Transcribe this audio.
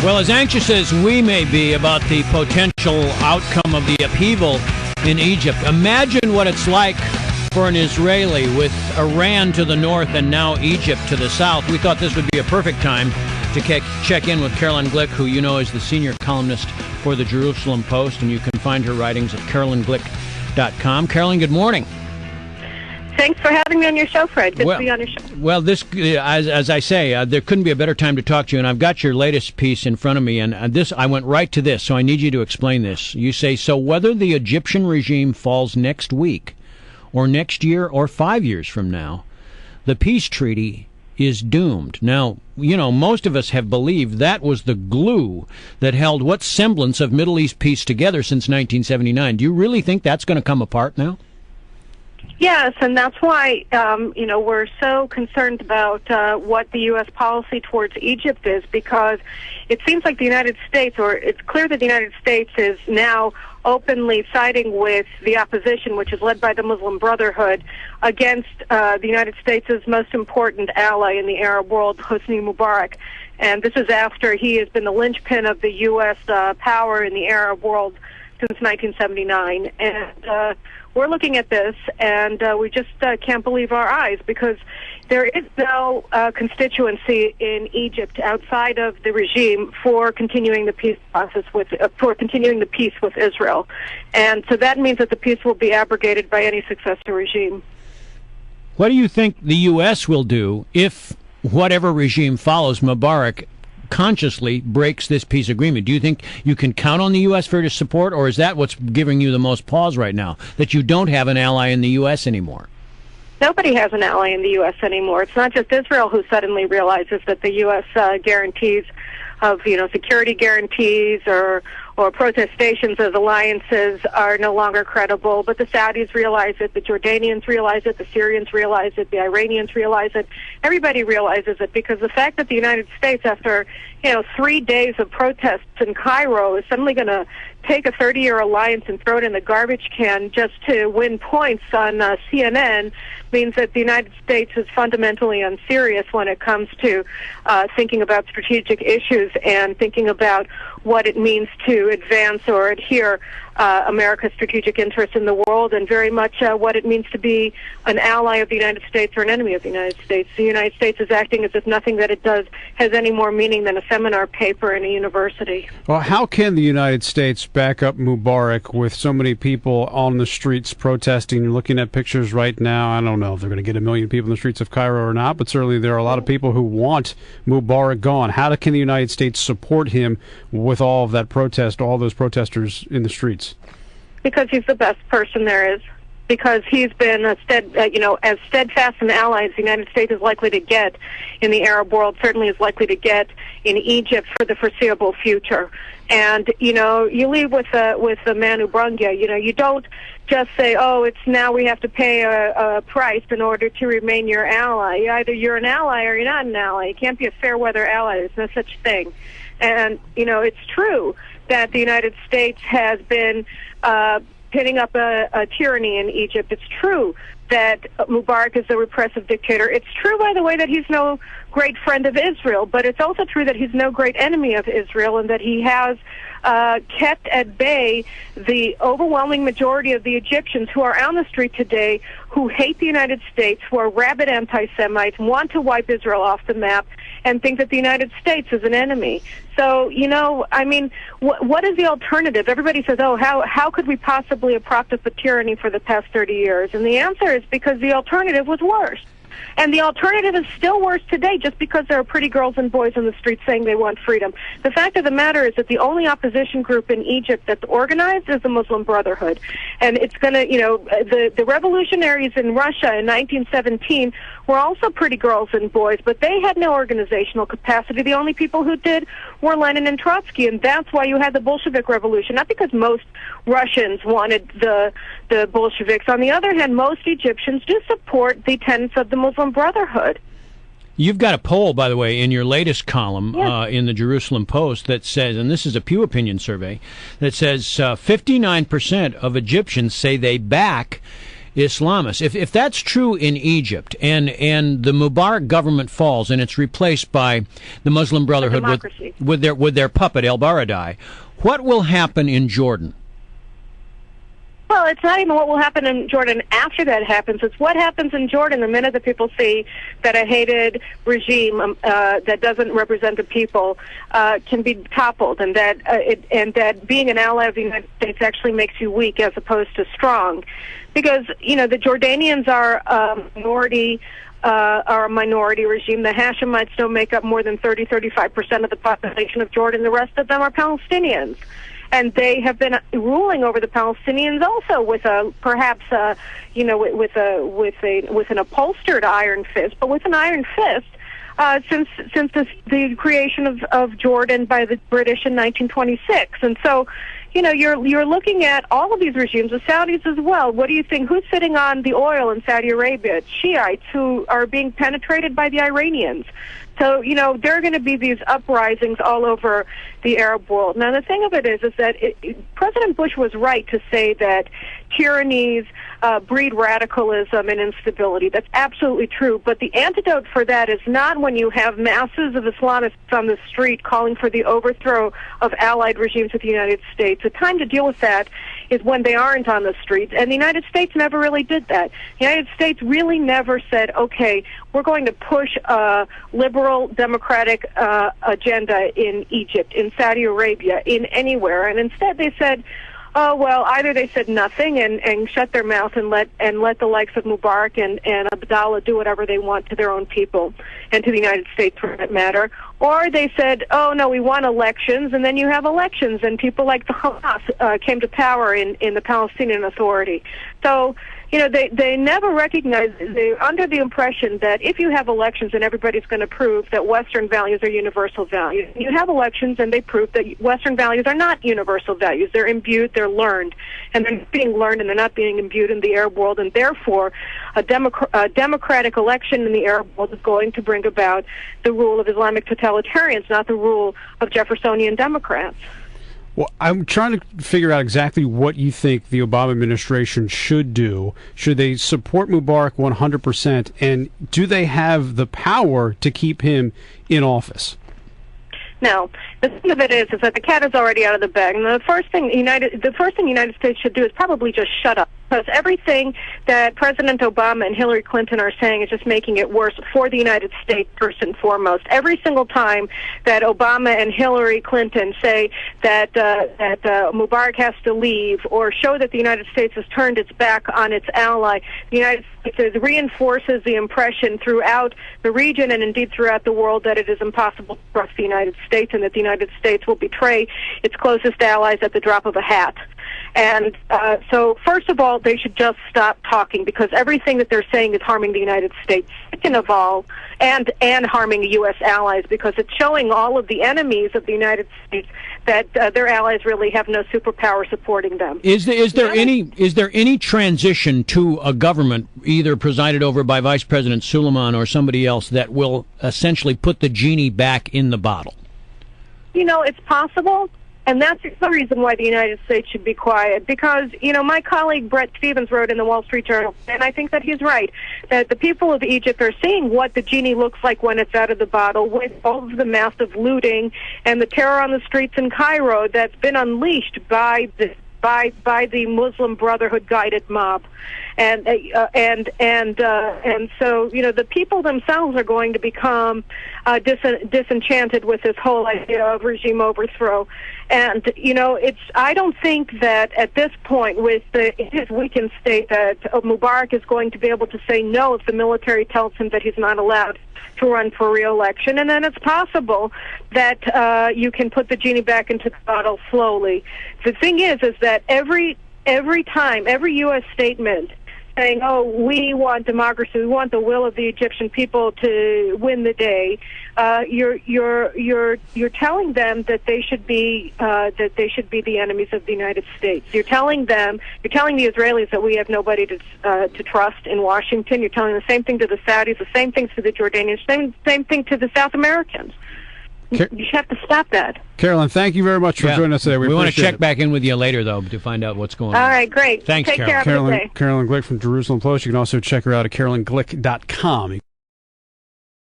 Well, as anxious as we may be about the potential outcome of the upheaval in Egypt, imagine what it's like for an Israeli with Iran to the north and now Egypt to the south. We thought this would be a perfect time to check in with Caroline Glick, who you know is the senior columnist for the Jerusalem Post, and you can find her writings at carolineglick.com. Caroline, good morning. Thanks for having me on your show, Fred. Good to be on your show. Well, this, as I say, there couldn't be a better time to talk to you, and I've got your latest piece in front of me, and I went right to this, so I need you to explain this. You say, so whether the Egyptian regime falls next week, or next year, or 5 years from now, the peace treaty is doomed. Now, you know, most of us have believed that was the glue that held what semblance of Middle East peace together since 1979. Do you really think that's going to come apart now? Yes, and that's why, we're so concerned about what the U.S. policy towards Egypt is, because it seems like the United States, or it's clear that the United States is now openly siding with the opposition, which is led by the Muslim Brotherhood, against the United States' most important ally in the Arab world, Hosni Mubarak. And this is after he has been the linchpin of the U.S. Power in the Arab world since 1979. And we're looking at this, and we just can't believe our eyes, because there is no constituency in Egypt outside of the regime for continuing the peace process for continuing the peace with Israel, and so that means that the peace will be abrogated by any successor regime. What do you think the U.S. will do if whatever regime follows Mubarak consciously breaks this peace agreement? Do you think you can count on the U.S. for his support, or is that what's giving you the most pause right now, that you don't have an ally in the U.S. anymore? Nobody has an ally in the U.S. anymore. It's not just Israel who suddenly realizes that the U.S. guarantees of, security guarantees or protestations as alliances are no longer credible, but the Saudis realize it, the Jordanians realize it, the Syrians realize it, the Iranians realize it. Everybody realizes it, because the fact that the United States, after 3 days of protests in Cairo, is suddenly going to take a 30-year alliance and throw it in the garbage can just to win points on CNN means that the United States is fundamentally unserious when it comes to thinking about strategic issues and thinking about what it means to advance or adhere America's strategic interests in the world, and very much what it means to be an ally of the United States or an enemy of the United States. The United States is acting as if nothing that it does has any more meaning than a seminar paper in a university. Well, how can the United States back up Mubarak with so many people on the streets protesting? You're looking at pictures right now. I don't know if they're going to get 1 million people in the streets of Cairo or not, but certainly there are a lot of people who want Mubarak gone. How can the United States support him with all of that protest, all those protesters in the streets? Because he's the best person there is. Because he's been as steadfast an ally as the United States is likely to get in the Arab world, certainly is likely to get in Egypt for the foreseeable future. And you leave with the man who brung you. You don't just say, oh, it's now we have to pay a price in order to remain your ally. Either you're an ally or you're not an ally. You can't be a fair weather ally. There's no such thing. And it's true that the United States has been pitting up a tyranny in Egypt. It's true that Mubarak is a repressive dictator. It's true, by the way, that he's no great friend of Israel, but it's also true that he's no great enemy of Israel, and that he has kept at bay the overwhelming majority of the Egyptians who are on the street today, who hate the United States, who are rabid anti-Semites, want to wipe Israel off the map, and think that the United States is an enemy. So, what is the alternative? Everybody says, oh, how could we possibly have propped up a tyranny for the past 30 years? And the answer is because the alternative was worse. And the alternative is still worse today, just because there are pretty girls and boys in the streets saying they want freedom. The fact of the matter is that the only opposition group in Egypt that's organized is the Muslim Brotherhood. And it's going to, the revolutionaries in Russia in 1917 were also pretty girls and boys, but they had no organizational capacity. The only people who did were Lenin and Trotsky, and that's why you had the Bolshevik Revolution, not because most Russians wanted the Bolsheviks. On the other hand, most Egyptians do support the tenets of the Muslim Brotherhood. You've got a poll, by the way, in your latest column in the Jerusalem Post that says, and this is a Pew Opinion survey, that says 59% of Egyptians say they back Islamists. If that's true in Egypt, and the Mubarak government falls and it's replaced by the Muslim Brotherhood with their puppet El Baradei, what will happen in Jordan? Well, it's not even what will happen in Jordan after that happens. It's what happens in Jordan the minute that people see that a hated regime that doesn't represent the people can be toppled, and that being an ally of the United States actually makes you weak as opposed to strong. Because, the Jordanians are a minority regime. The Hashemites don't make up more than 30-35% of the population of Jordan. The rest of them are Palestinians. And they have been ruling over the Palestinians also with with an upholstered iron fist, but with an iron fist since the creation of Jordan by the British in 1926. And so, you're looking at all of these regimes, the Saudis as well. What do you think? Who's sitting on the oil in Saudi Arabia? It's Shiites who are being penetrated by the Iranians. So, there are going to be these uprisings all over the Arab world. Now, the thing of it is that President Bush was right to say that tyrannies breed radicalism and instability. That's absolutely true. But the antidote for that is not when you have masses of Islamists on the street calling for the overthrow of allied regimes with the United States. The time to deal with that is when they aren't on the streets. And the United States never really did that. The United States really never said, okay, we're going to push a liberal democratic agenda in Egypt, in Saudi Arabia, in anywhere. And instead they said, oh, well, either they said nothing and shut their mouth and let the likes of Mubarak and Abdallah do whatever they want to their own people and to the United States for that matter, or they said, oh, no, we want elections, and then you have elections, and people like the Hamas came to power in the Palestinian Authority. So, they never recognized, they're under the impression that if you have elections, then everybody's going to prove that Western values are universal values. You have elections, and they prove that Western values are not universal values. They're imbued, they're learned, and they're being learned, and they're not being imbued in the Arab world, and therefore a democratic election in the Arab world is going to bring about the rule of Islamic totalitarians, not the rule of Jeffersonian Democrats. Well, I'm trying to figure out exactly what you think the Obama administration should do. Should they support Mubarak 100%, and do they have the power to keep him in office? No. The thing of it is that the cat is already out of the bag, and the first thing the United States should do is probably just shut up. Because everything that President Obama and Hillary Clinton are saying is just making it worse for the United States first and foremost. Every single time that Obama and Hillary Clinton say that Mubarak has to leave or show that the United States has turned its back on its ally, the United States reinforces the impression throughout the region and indeed throughout the world that it is impossible to trust the United States and that the United States will betray its closest allies at the drop of a hat. And so, first of all, they should just stop talking, because everything that they're saying is harming the United States, second of all, and harming U.S. allies, because it's showing all of the enemies of the United States that their allies really have no superpower supporting them. Is there any transition to a government, either presided over by Vice President Suleiman or somebody else, that will essentially put the genie back in the bottle? It's possible. And that's the reason why the United States should be quiet, because, my colleague Brett Stevens wrote in the Wall Street Journal, and I think that he's right, that the people of Egypt are seeing what the genie looks like when it's out of the bottle, with all of the massive looting and the terror on the streets in Cairo that's been unleashed by the Muslim Brotherhood guided mob. And so, the people themselves are going to become disenchanted with this whole idea of regime overthrow. And, I don't think that at this point, with his weakened state, that Mubarak is going to be able to say no if the military tells him that he's not allowed to run for re-election. And then it's possible that you can put the genie back into the bottle slowly. The thing is that every time, every U.S. statement saying, "Oh, we want democracy, we want the will of the Egyptian people to win the day," you're telling them that they should be the enemies of the United States. You're telling the Israelis that we have nobody to trust in Washington. You're telling the same thing to the Saudis, the same thing to the Jordanians, same thing to the South Americans. You have to stop that. Carolyn, thank you very much for joining us today. We want to check it. back in with you later, though, to find out what's going on. All right, great. Thanks, Take care. Have a good day. Carolyn Glick from Jerusalem Post. You can also check her out at carolynglick.com.